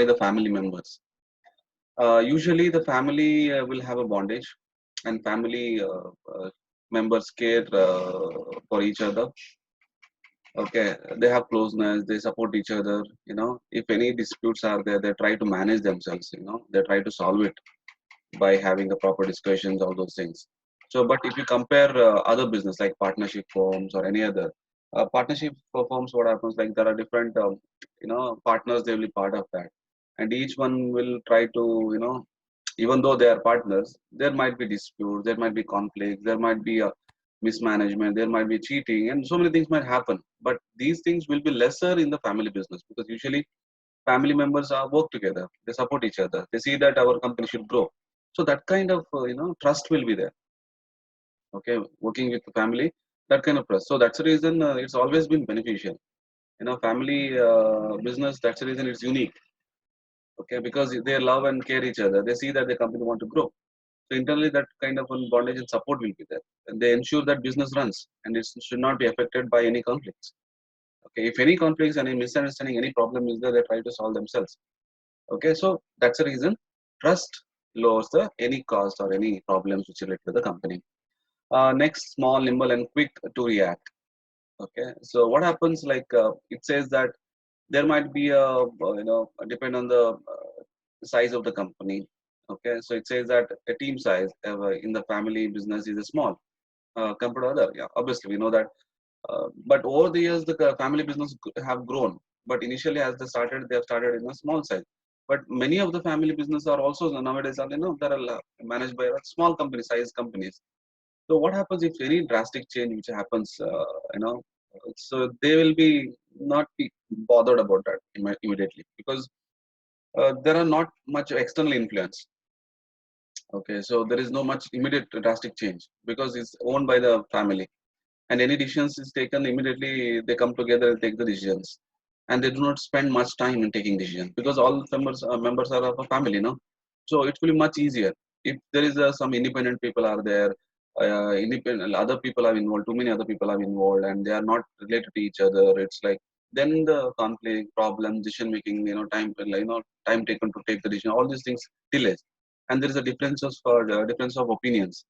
the family members. Usually, the family will have a bondage, and family members care for each other. Okay, they have closeness, they support each other. If any disputes are there, they try to manage themselves. They try to solve it by having a proper discussions, all those things. So, but if you compare other business like partnership firms or any other partnership firms, what happens like there are different partners, they will be part of that, and each one will try to even though they are partners, there might be disputes, there might be conflicts, there might be a mismanagement, there might be cheating, and so many things might happen. But these things will be lesser in the family business because usually family members are work together, they support each other, they see that our company should grow. So that kind of trust will be there. Okay, working with the family, that kind of trust. So that's the reason it's always been beneficial. Family business, that's the reason it's unique. Okay, because they love and care each other, they see that the company want to grow. So internally, that kind of bondage and support will be there, and they ensure that business runs and it should not be affected by any conflicts. Okay, if any conflicts, any misunderstanding, any problem is there, they try to solve themselves. Okay, so that's the reason trust lowers the any cost or any problems which relate to the company. Next, small, nimble, and quick to react. Okay, so what happens like it says that there might be a depend on the size of the company. Okay, so it says that a team size in the family business is a small compared to other. Yeah, obviously we know that. But over the years, the family business have grown. But initially, as they have started in a small size. But many of the family business are also nowadays are that are managed by small company size companies. So what happens if any drastic change which happens, so they will be not be bothered about that immediately because there are not much external influence. Okay, so there is no much immediate drastic change because it's owned by the family, and any decisions is taken immediately. They come together and take the decisions, and they do not spend much time in taking decisions because all members are of a family, no. So it will be much easier if there is some independent people are there. Independent other people are involved, too many other people are involved, and they are not related to each other. It's like then the conflict problem, decision making, time taken to take the decision, all these things delays, and there is a difference of opinions.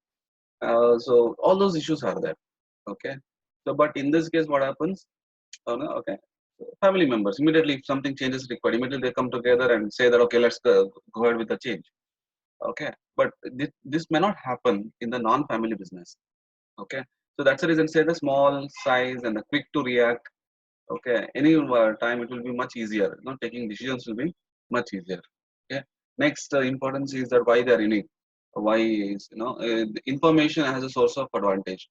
So all those issues are there. Okay, so but in this case what happens, no, okay, so family members immediately, if something changes required, immediately they come together and say that okay, let's go ahead with the change. Okay, but this may not happen in the non-family business. Okay, so that's the reason say the small size and the quick to react. Okay, any time it will be much easier, taking decisions will be much easier. Okay, next importance is that why they are unique. Why is the information as a source of advantage.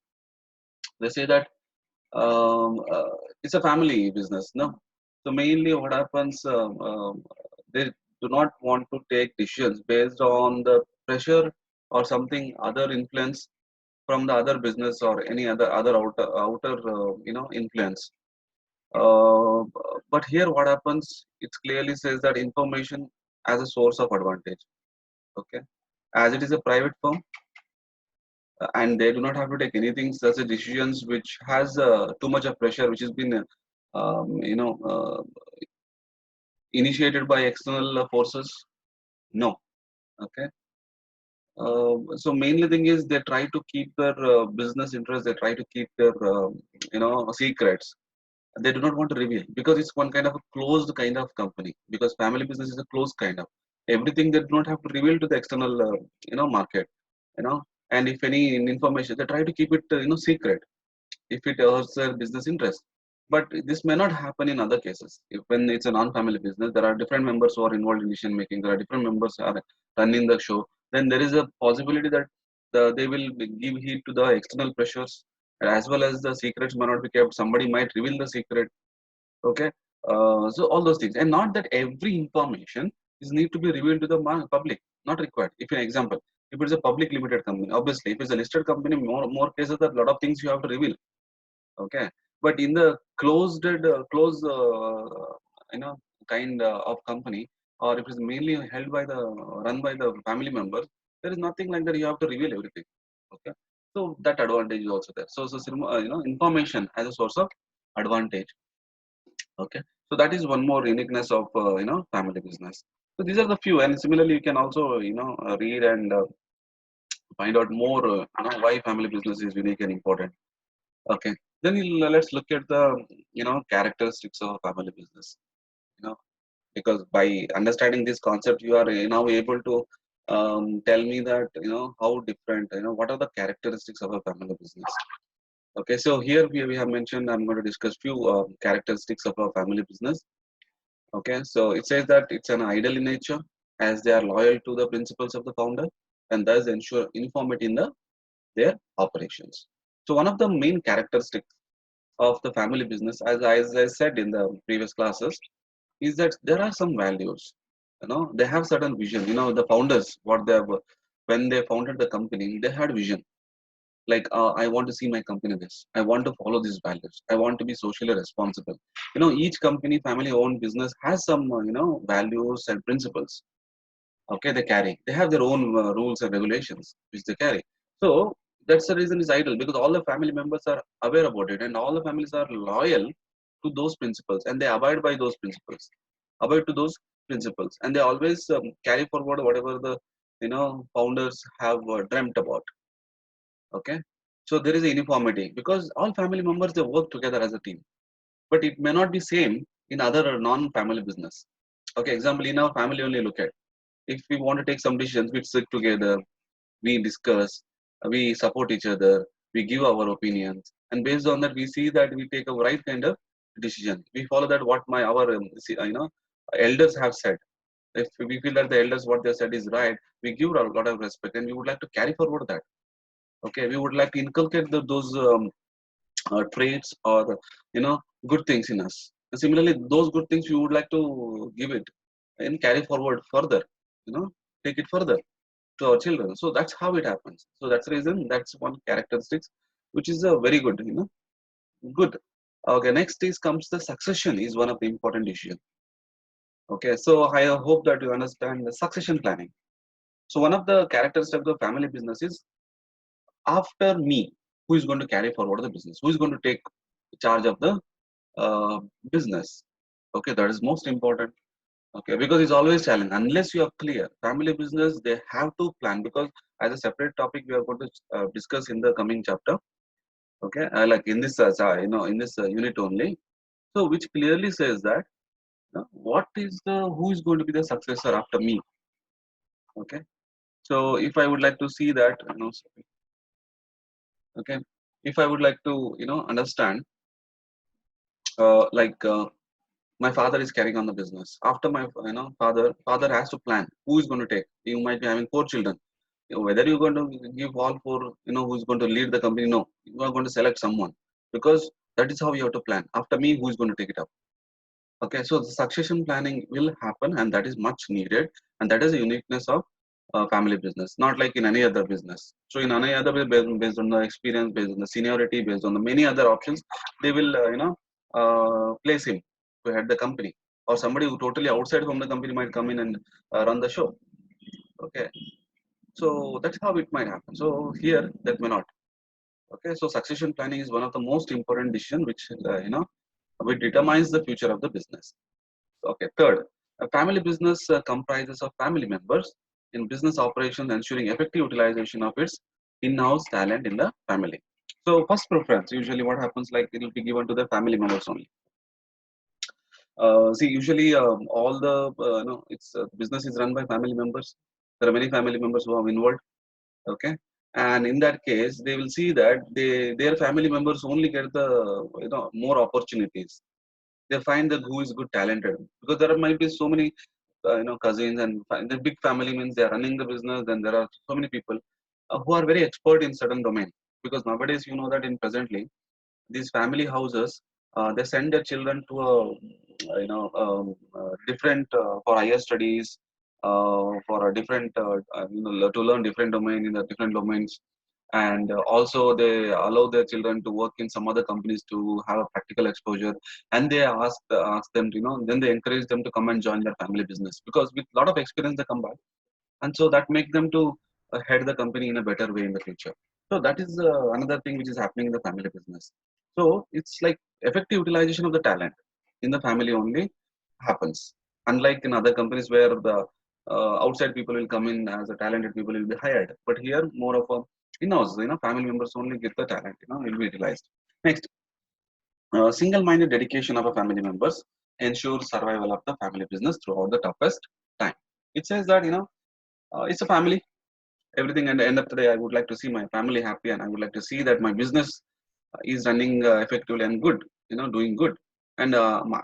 They say that it's a family business, no. So mainly what happens, they do not want to take decisions based on the pressure or something other influence from the other business or any other outer influence. uh, but here what happens, it clearly says that information as a source of advantage. Okay, as it is a private firm, and they do not have to take anything such as decisions which has too much of pressure which has been initiated by external forces. No. Okay, so mainly thing is they try to keep their business interest, they try to keep their secrets. They do not want to reveal because it's one kind of a closed kind of company, because family business is a closed kind of everything. They do not have to reveal to the external market, you know and if any information, they try to keep it secret if it hurts their business interest. But this may not happen in other cases. If when it's a non-family business, there are different members who are involved in decision making. There are different members who are running the show. Then there is a possibility that they will give heed to the external pressures, as well as the secrets may not be kept. Somebody might reveal the secret. Okay, so all those things, and not that every information is need to be revealed to the public. Not required. If an example, if it's a public limited company, obviously, if it's a listed company, more cases, that a lot of things you have to reveal. Okay, but in the closed kind of company, or if it's mainly held by the run by the family members, there is nothing like that you have to reveal everything. Okay, so that advantage is also there. So information as a source of advantage. Okay, so that is one more uniqueness of family business. So these are the few, and similarly you can also read and find out more why family business is unique and important. Okay, then let's look at the characteristics of a family business. You know, because by understanding this concept, you are now able to tell me that how different what are the characteristics of a family business. Okay, so here we have mentioned I'm going to discuss few characteristics of a family business. Okay, so it says that it's an ideal in nature as they are loyal to the principles of the founder and thus ensure uniformity in their operations. So one of the main characteristics of the family business, as I said in the previous classes, is that there are some values. They have certain vision. The founders, what they have, when they founded the company, they had vision. Like, I want to see my company this. I want to follow these values. I want to be socially responsible. Each company, family-owned business has some, values and principles. Okay, they carry. They have their own rules and regulations which they carry. So that's the reason it's idle because all the family members are aware about it, and all the families are loyal to those principles, and they abide by those principles, abide to those principles, and they always carry forward whatever the founders have dreamt about. Okay, so there is a uniformity because all family members they work together as a team, but it may not be same in other non-family business. Okay, example, in our family only, look at, if we want to take some decisions, we sit together, we discuss, we support each other, we give our opinions, and based on that we see that we take a right kind of decision. We follow that what my our elders have said. If we feel that the elders what they said is right, we give a lot of respect and we would like to carry forward that. Okay, we would like to inculcate those traits or good things in us. And similarly, those good things we would like to give it and carry forward further, you know take it further to our children. So that's how it happens. So that's the reason, that's one characteristics which is a very good, good. Okay, next is comes the succession is one of the important issue. Okay, so I hope that you understand the succession planning. So one of the characteristics of the family business is, after me, who is going to carry forward the business, who is going to take charge of the uh, business. Okay, that is most important. Okay, because it's always challenge unless you are clear. Family business they have to plan, because as a separate topic we are going to discuss in the coming chapter. Okay, like in this in this unit only. So which clearly says that what is the who is going to be the successor after me. Okay, so if I would like to see that, okay, if I would like to understand, like, my father is carrying on the business. After my father has to plan who is going to take. You might be having four children. Whether you're going to give all four, who's going to lead the company, no, you are going to select someone, because that is how you have to plan. After me, who is going to take it up? Okay, so the succession planning will happen, and that is much needed, and that is the uniqueness of family business, not like in any other business. So in any other based on the experience, based on the seniority, based on the many other options, they will place him to head the company, or somebody who totally outside from the company might come in and run the show. Okay, so that's how it might happen. So here that may not. Okay, so succession planning is one of the most important decision which which determines the future of the business. Okay, third, a family business comprises of family members in business operations, ensuring effective utilization of its in-house talent in the family. So first preference, usually what happens, like it will be given to the family members only. See, usually all the it's business is run by family members. There are many family members who are involved. Okay, and in that case, they will see that their family members only get the more opportunities. They find that who is good talented, because there might be so many cousins, and the big family means they are running the business. Then there are so many people who are very expert in certain domain, because nowadays you know that in presently these family houses they send their children to a different for higher studies, for a different to learn different domain in the different domains. And also they allow their children to work in some other companies to have a practical exposure. And they ask them to, then they encourage them to come and join their family business, because with a lot of experience they come back, and so that makes them to head the company in a better way in the future. So that is another thing which is happening in the family business. So it's like effective utilization of the talent in the family only happens. Unlike in other companies where the outside people will come in as a talented people will be hired, but here more of a in-house, family members only get the talent, will be utilized. Next, single-minded dedication of a family members ensures survival of the family business throughout the toughest time. It says that it's a family. Everything at the end of the day, I would like to see my family happy, and I would like to see that my business is running effectively and good, doing good. And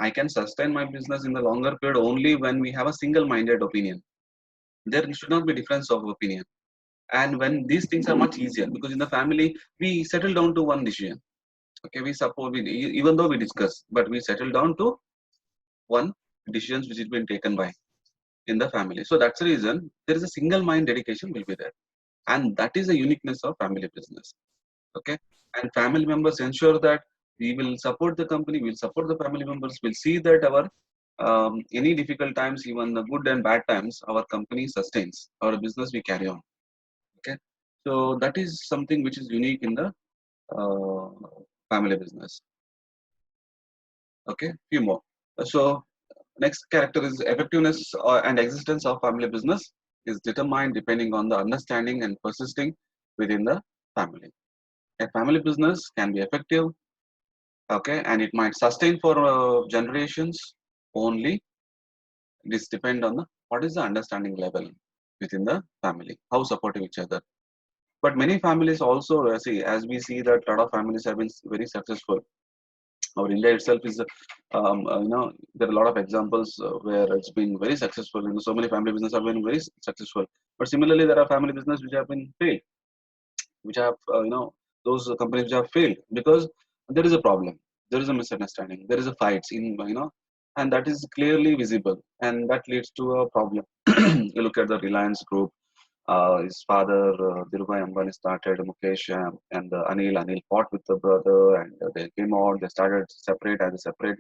I can sustain my business in the longer period only when we have a single-minded opinion. There should not be difference of opinion. And when these things are much easier, because in the family we settle down to one decision. Okay, we suppose even though we discuss, but we settle down to one decisions which has been taken by in the family. So that's the reason there is a single mind dedication will be there, and that is the uniqueness of family business. Okay, and family members ensure that we will support the company, we'll support the family members, we'll see that our any difficult times, even the good and bad times, our company sustains our business, we carry on. Okay, so that is something which is unique in the uh, family business. Okay, few more. So next character is effectiveness and existence of family business is determined depending on the understanding and persisting within the family. A family business can be effective, okay, and it might sustain for generations only. This depend on the what is the understanding level within the family, how supportive each other. But many families also see, as we see that a lot of families have been very successful. Our India itself is, there are a lot of examples where it's been very successful. So many family business have been very successful. But similarly, there are family business which have been failed, which have, those companies which have failed because there is a problem, there is a misunderstanding, there is a fights in, and that is clearly visible, and that leads to a problem. You look at the Reliance Group. His father, Dhirubhai Ambani, started Mukesh and Anil. Anil fought with the brother, and they came out. They started separate as a separate.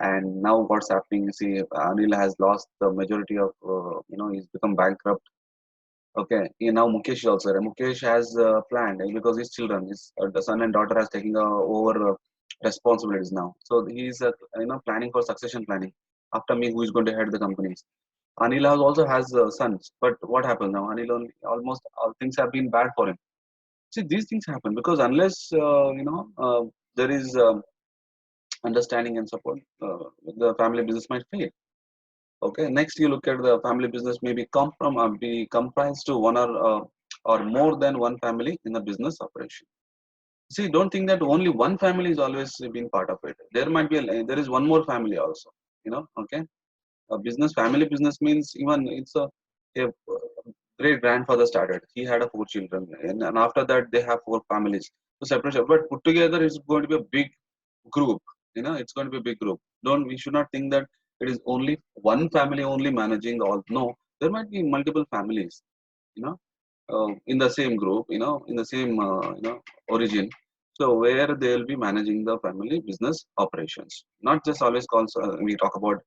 And now what's happening? You see, Anil has lost the majority of, he's become bankrupt. Okay, now Mukesh is also there. Mukesh has planned because his children, his the son and daughter, has taken over responsibilities now. So he's planning for succession planning. After me, who is going to head the companies? Anil also has sons, but what happens now? Anil only, almost all things have been bad for him. See, these things happen because unless there is understanding and support, the family business might fail. Okay. Next, you look at the family business maybe be comprised to one or more than one family in a business operation. See, don't think that only one family is always been part of it. There might be there is one more family also. Okay. A business, family business means even it's a great grandfather started. He had four children, and after that they have four families. So separation, but put together it's going to be a big group. It's going to be a big group. Don't We should not think that it is only one family only managing all. No, there might be multiple families. You know, in the same group. In the same origin. So where they will be managing the family business operations, not just always calls. We talk about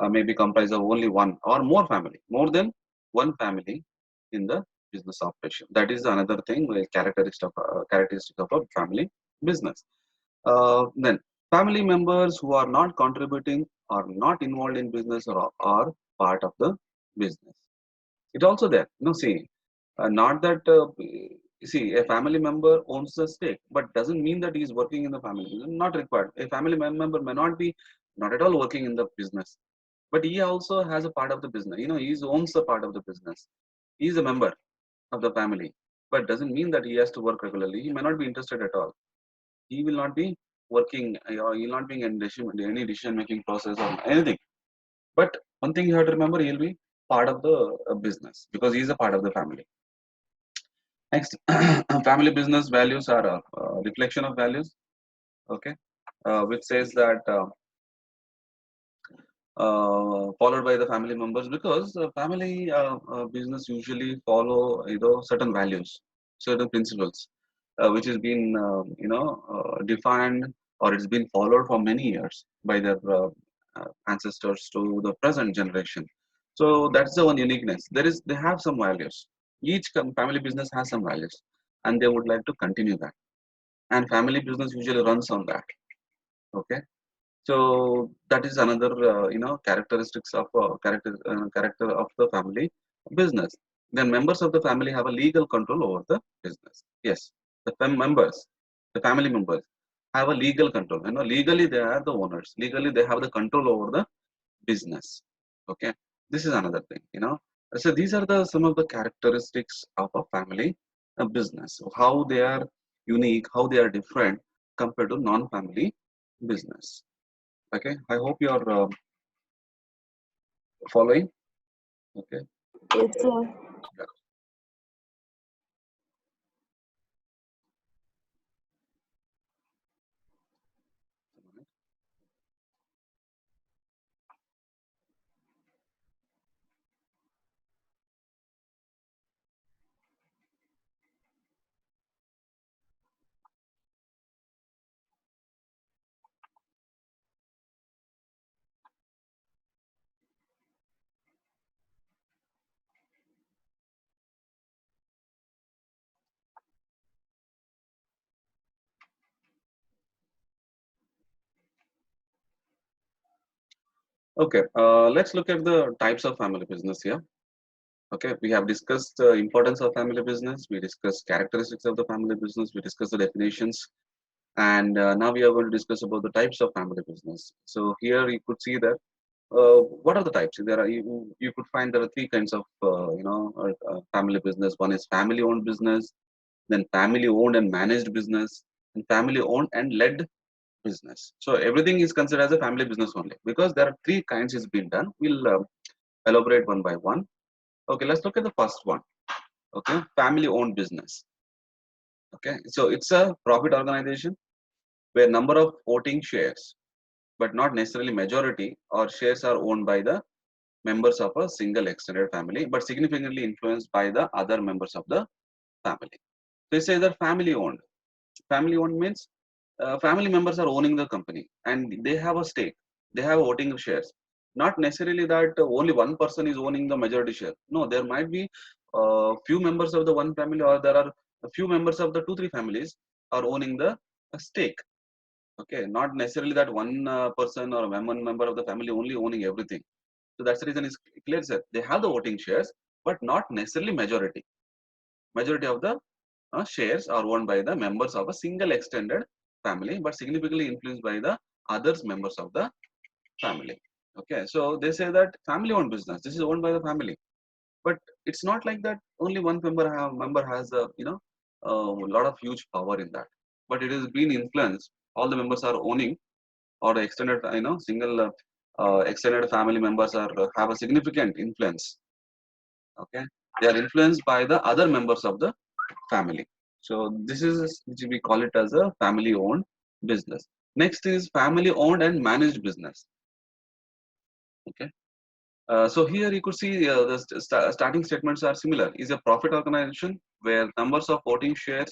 maybe comprised of only one or more family, more than one family in the business operation. That is another thing, characteristic of a family business. Then family members who are not contributing or not involved in business are part of the business. It's also there. See, not that see a family member owns the stake, but doesn't mean that he is working in the family. Not required. A family member may not be not at all working in the business, but he also has a part of the business. He owns a part of the business. He is a member of the family, but doesn't mean that he has to work regularly. He may not be interested at all. He will not be working, or he will not be in any decision making process or anything. But one thing you have to remember, he'll be part of the business because he's a part of the family. Next, family business values are a reflection of values. Okay, which says that. Followed by the family members because family business usually follow certain values, certain principles, which has been defined or it's been followed for many years by their ancestors to the present generation. So that's the one uniqueness. They have some values. Each family business has some values, and they would like to continue that. And family business usually runs on that. Okay. So that is another characteristics of character of the family business. Then members of the family have a legal control over the business. Yes, the members, the family members have a legal control. Legally they are the owners. Legally they have the control over the business. Okay, this is another thing. So these are the some of the characteristics of a family business. How they are unique, how they are different compared to non-family business. Okay, I hope you're following. Okay. Yes, sir. Yeah. Okay, let's look at the types of family business here. Okay, we have discussed the importance of family business. We discussed characteristics of the family business. We discussed the definitions, and now we are going to discuss about the types of family business. So here you could see that what are the types? There are you could find there are three kinds of family business. One is family owned business, then family owned and managed business, and family owned and led business. So everything is considered as a family business only because there are three kinds is being done. We'll elaborate one by one. Okay, let's look at the first one. Okay, family owned business. Okay, so it's a profit organization where number of voting shares, but not necessarily majority or shares are owned by the members of a single extended family, but significantly influenced by the other members of the family. They say that family owned. Family owned means family members are owning the company and they have a stake. They have voting shares. Not necessarily that only one person is owning the majority share. No, there might be few members of the one family, or there are a few members of the two, three families are owning the stake. Okay, not necessarily that one person or one member of the family only owning everything. So that's the reason is clear that they have the voting shares, but not necessarily majority. Majority of the shares are owned by the members of a single extended family, but significantly influenced by the others members of the family. Okay, so they say that family owned business. This is owned by the family, but it's not like that. Only one member has a a lot of huge power in that, but it has been influenced. All the members are owning, or the extended single extended family members are have a significant influence. Okay, they are influenced by the other members of the family. So this is which we call it as a family owned business. Next is family owned and managed business. Okay. So here you could see the starting statements are similar. Is a profit organization where numbers of voting shares,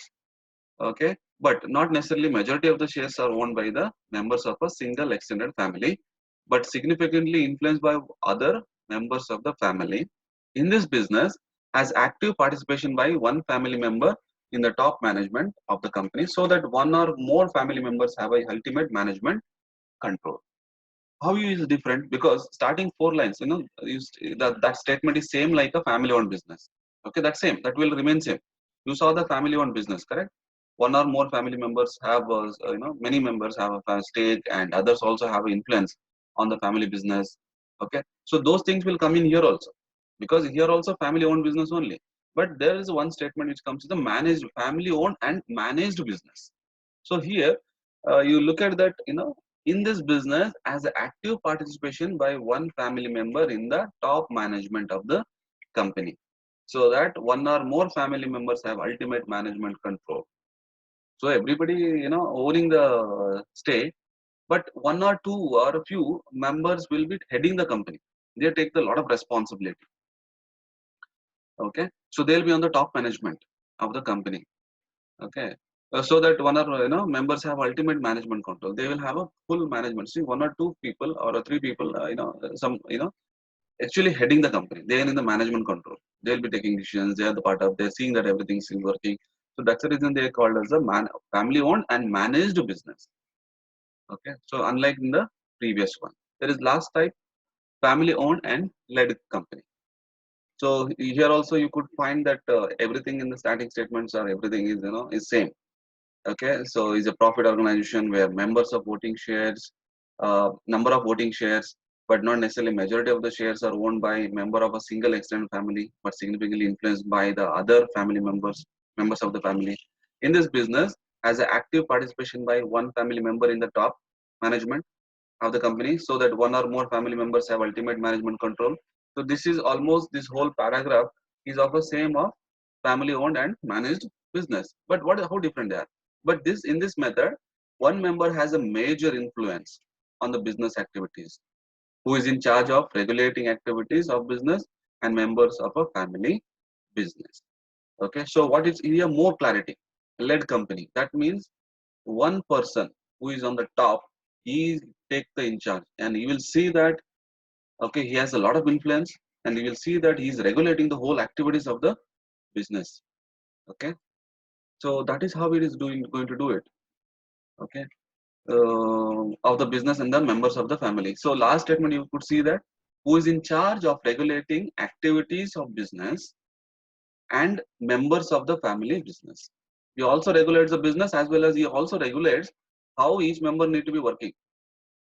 okay, but not necessarily majority of the shares are owned by the members of a single extended family, but significantly influenced by other members of the family. In this business, has active participation by one family member in the top management of the company, so that one or more family members have a ultimate management control. How you is different because starting four lines, that statement is same like a family owned business. Okay, that's same. That will remain same. You saw the family owned business, correct? One or more family members have, many members have a stake, and others also have influence on the family business. Okay, so those things will come in here also, because here also family owned business only. But there is one statement which comes to the managed, family owned and managed business. So here, you look at that, in this business as an active participation by one family member in the top management of the company, so that one or more family members have ultimate management control. So everybody, owning the stake, but one or two or a few members will be heading the company. They take a lot of responsibility. Okay, so they'll be on the top management of the company. Okay. So that one or members have ultimate management control. They will have a full management. See, one or two people or three people, some actually heading the company. They are in the management control. They will be taking decisions. They are the part of. They're seeing that everything is working. So that's the reason they are called as a family owned and managed business. Okay. So unlike in the previous one. There is last type, family owned and led company. So here also you could find that everything in the starting statements or everything is is same. Okay, so it's a profit organization where members of voting shares, number of voting shares, but not necessarily majority of the shares are owned by member of a single extended family, but significantly influenced by the other family members of the family. In this business, has an active participation by one family member in the top management of the company, so that one or more family members have ultimate management control. So this is almost, this whole paragraph is of the same of family owned and managed business. But what, how different they are? But this, in this method, one member has a major influence on the business activities, who is in charge of regulating activities of business and members of a family business. Okay, so what is here, more clarity? Led company. That means one person who is on the top, he take the in charge, and you will see that okay, he has a lot of influence, and you will see that he is regulating the whole activities of the business. Okay, so that is how it is going to do it. Okay, of the business and the members of the family. So last statement you could see that who is in charge of regulating activities of business and members of the family business. He also regulates the business as well as he also regulates how each member need to be working.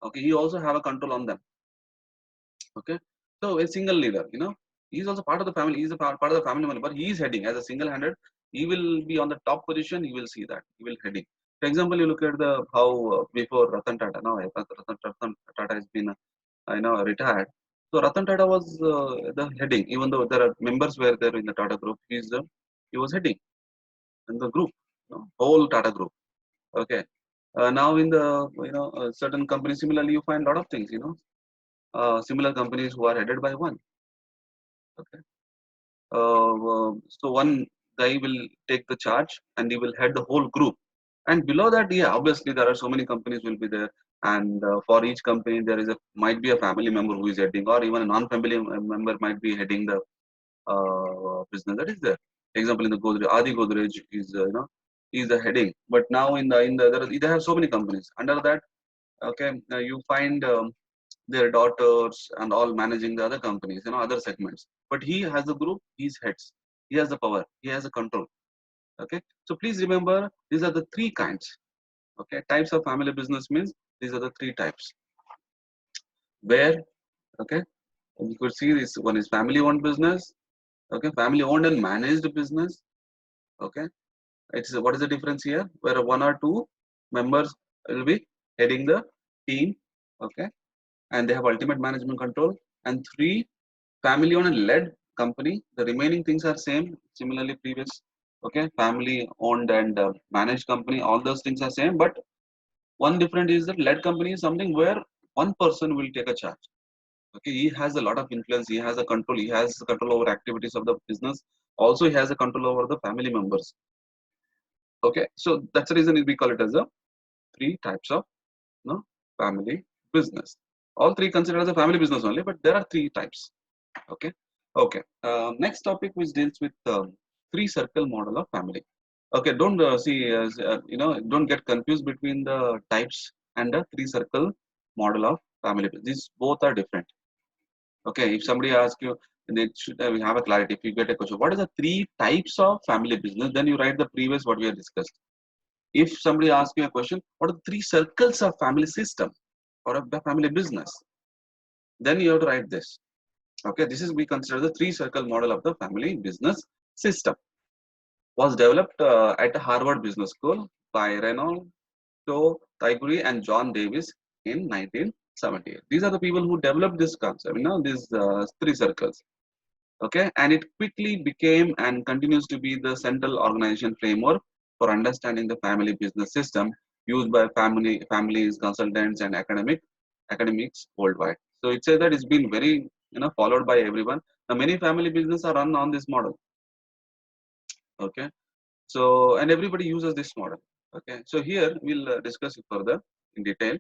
Okay, he also have a control on them. Okay, so a single leader, he's also part of the family. He's a part of the family member. He is heading as a single-handed. He will be on the top position. You will see that he will heading. For example, you look at the how before Ratan Tata. Now Ratan Tata has been retired. So Ratan Tata was the heading. Even though there are members were there in the Tata group, he was heading in the group, whole Tata group. Okay. Now in the certain companies, similarly you find a lot of things. Similar companies who are headed by one. Okay. So one guy will take the charge and he will head the whole group. And below that, yeah, obviously there are so many companies will be there, and for each company there is a might be a family member who is heading, or even a non-family member might be heading the business that is there. Example, in the Godrej, Adi Godrej is is the heading. But now they have so many companies under that. Okay, you find their daughters and all managing the other companies, other segments. But he has a group, he's heads. He has the power, he has the control. Okay. So please remember, these are the three kinds. Okay. Types of family business means these are the three types. Where, okay, you could see this one is family owned business. Okay. Family owned and managed business. Okay. It's what is the difference here? Where one or two members will be heading the team. Okay. And they have ultimate management control. And three, family owned and led company. The remaining things are same. Similarly, previous, okay, family owned and managed company. All those things are same, but one different is that led company is something where one person will take a charge. Okay, he has a lot of influence. He has a control. He has control over activities of the business. Also, he has a control over the family members. Okay, so that's the reason we call it as a three types of family business. All three considered as a family business only, but there are three types. Okay. Okay. Next topic which deals with three circle model of family. Okay. Don't don't get confused between the types and the three circle model of family. These both are different. Okay. If somebody asks you, they should we have a clarity. If you get a question, what are the three types of family business? Then you write the previous what we have discussed. If somebody asks you a question, what are the three circles of family system or of the family business? Then you have to write this. Okay, this is we consider the three circle model of the family business system. Was developed at Harvard Business School by Renault, Taiguri, and John Davis in 1978. These are the people who developed this concept. These three circles. Okay, and it quickly became and continues to be the central organization framework for understanding the family business system used by families, consultants, and academics worldwide. So it says that it's been very followed by everyone. Now many family business are run on this model. Okay, so and everybody uses this model. Okay, so here we'll discuss it further in detail.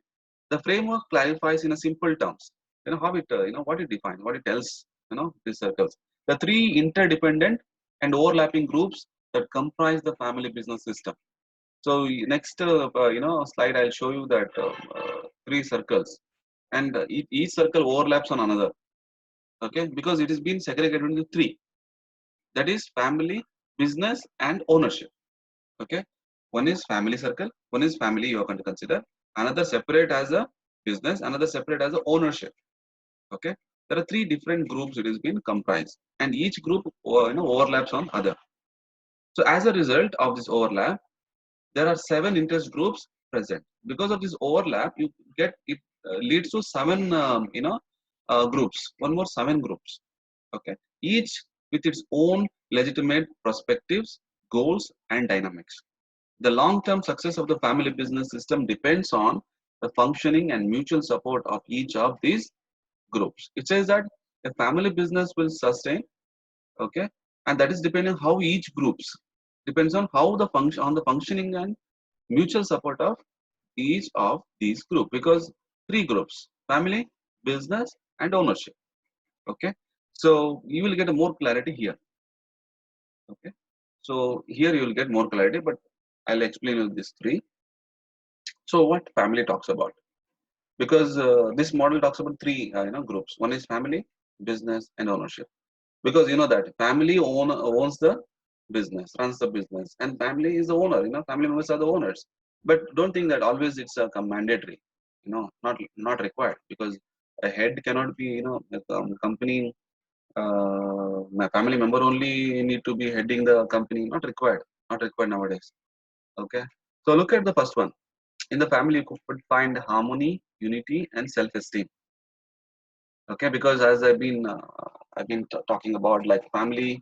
The framework clarifies in a simple terms. How it what it defines, what it tells these circles. The three interdependent and overlapping groups that comprise the family business system. So next slide I'll show you that three circles. and each circle overlaps on another. Okay, because it is being segregated into three. That is family, business, and ownership. Okay, one is family circle, one is family you are going to consider, another separate as a business, another separate as a ownership. Okay, there are three different groups it is being comprised, and each group overlaps on other. So as a result of this overlap, there are seven interest groups present. Because of this overlap, you get it leads to seven groups. One more seven groups. Okay, each with its own legitimate perspectives, goals, and dynamics. The long-term success of the family business system depends on the functioning and mutual support of each of these groups. It says that a family business will sustain, okay, and that is depending on how each groups depends on how the function on the functioning and mutual support of each of these group, because three groups: family, business, and ownership. Okay, so you will get a more clarity here. Okay, so here you will get more clarity, but I'll explain you these three. So what family talks about, because this model talks about three groups. One is family, business, and ownership. Because you know that family owns the business, runs the business, and family is the owner. Family members are the owners. But don't think that always it's mandatory. Not required, because a head cannot be a company. My family member only need to be heading the company. Not required. Not required nowadays. Okay. So look at the first one. In the family, you could find harmony, unity, and self-esteem. Okay, because as I've been talking about, like, family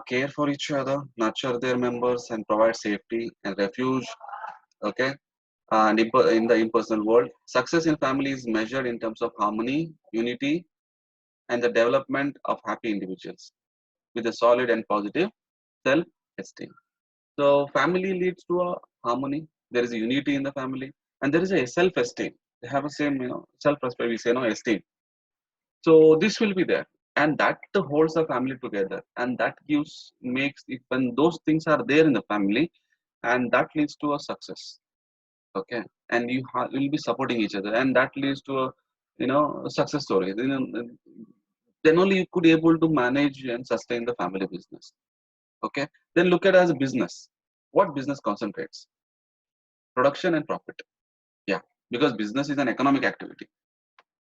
care for each other, nurture their members, and provide safety and refuge. Okay, and in the impersonal world, success in family is measured in terms of harmony, unity, and the development of happy individuals with a solid and positive self-esteem. So family leads to a harmony. There is a unity in the family, and there is a self-esteem. They have the same, self-respect. We say no esteem. So this will be there, and that holds the family together, and that makes it when those things are there in the family, and that leads to a success. Okay, and will be supporting each other, and that leads to a success story. Then only you could able to manage and sustain the family business. Okay, then look at it as a business. What business concentrates? Production and profit. Yeah, because business is an economic activity.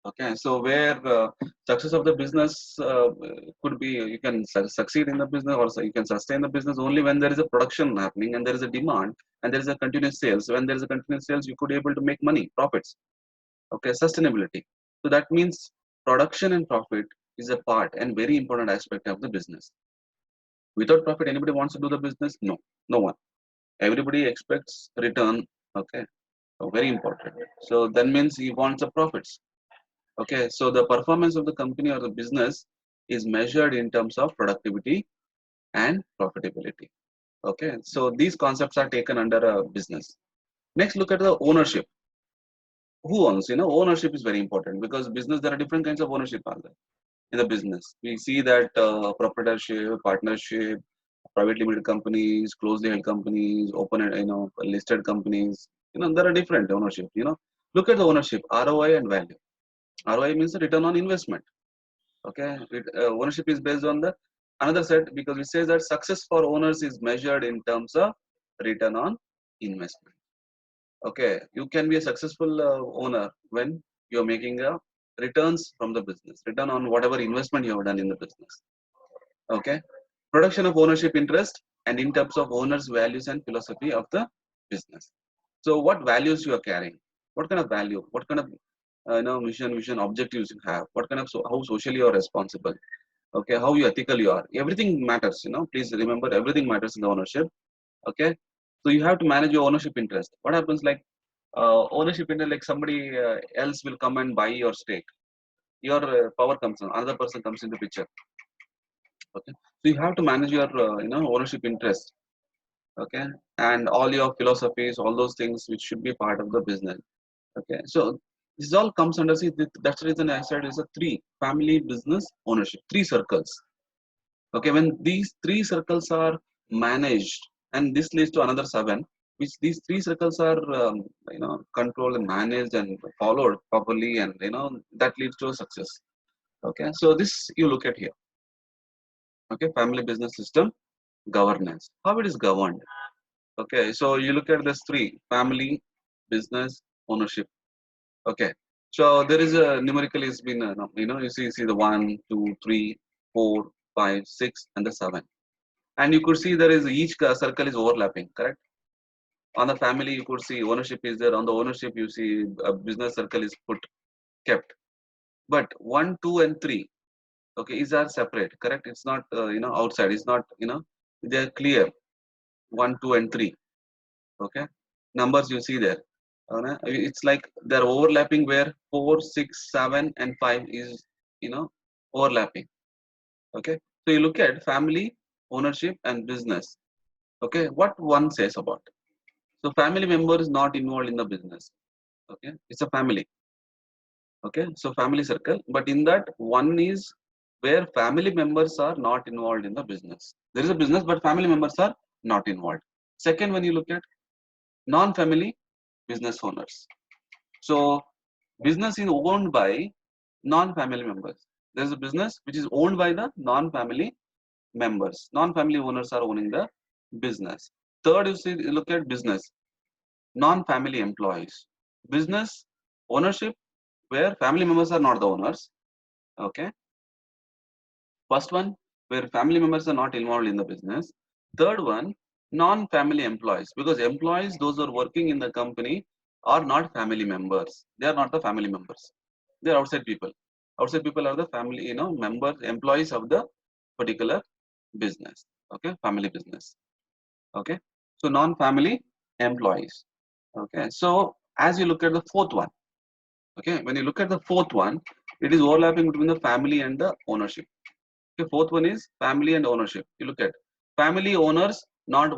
Okay, so where success of the business could be, you can succeed in the business, or you can sustain the business only when there is a production happening and there is a demand and there is a continuous sales. When there is a continuous sales, you could able to make money, profits. Okay, sustainability. So that means production and profit is a part and very important aspect of the business. Without profit, anybody wants to do the business? No, no one. Everybody expects return. Okay, so very important. So that means he wants the profits. Okay, so the performance of the company or the business is measured in terms of productivity and profitability. Okay, so these concepts are taken under a business. Next, look at the ownership. Who owns? Ownership is very important, because business, there are different kinds of ownership are there in the business. We see that proprietorship, partnership, private limited companies, closely held companies, open listed companies. There are different ownership. Look at the ownership, ROI and value. ROI means the return on investment. Okay, ownership is based on the another set, because it says that success for owners is measured in terms of return on investment. Okay, you can be a successful owner when you're making a returns from the business, return on whatever investment you have done in the business. Okay, production of ownership interest, and in terms of owners' values and philosophy of the business. So, what values you are carrying? What kind of value? What kind of mission, vision, objectives you have? What kind of how socially you are responsible? Okay, how you ethical you are? Everything matters. Please remember, everything matters in the ownership. Okay, so you have to manage your ownership interest. What happens, like ownership interest, like somebody else will come and buy your stake. Your power comes in, another person comes in the picture. Okay, so you have to manage your ownership interest. Okay, and all your philosophies, all those things which should be part of the business. Okay, so this all comes under, see, that's the reason I said it's a three: family, business, ownership, three circles. Okay, when these three circles are managed, and this leads to another seven. which these three circles are controlled and managed and followed properly, and that leads to a success. Okay, so this you look at here. Okay, family business system governance, how it is governed. Okay, so you look at this three: family, business, ownership. Okay, so there is a numerically it's been you see the 1, 2, 3, 4, 5, 6, and the 7, and you could see there is each circle is overlapping. Correct. On the family, you could see ownership is there. On the ownership, you see a business circle is put kept. But 1, 2, and 3, okay, is are separate. Correct. It's not outside. It's not they're clear. 1, 2, and 3. Okay, numbers you see there. It's like they're overlapping where 4, 6, 7, and 5 is overlapping. Okay, so you look at family, ownership, and business. Okay, what one says about it. So family member is not involved in the business. Okay, it's a family. Okay, so family circle, but in that one is where family members are not involved in the business. There is a business, but family members are not involved. Second, when you look at non-family business owners, so business is owned by non-family members. There is a business which is owned by the non-family members. Non-family owners are owning the business. Third, you look at business, non-family employees. Business ownership where family members are not the owners. Okay, first one where family members are not involved in the business. Third one, non-family employees, because employees those who are working in the company are not family members. They are not the family members. They are outside people. Outside people are the family members, employees of the particular business. Okay, family business. Okay, so non-family employees. Okay, so as you look at the fourth one, okay, when you look at the fourth one, it is overlapping between the family and the ownership. Okay, fourth one is family and ownership. You look at family owners not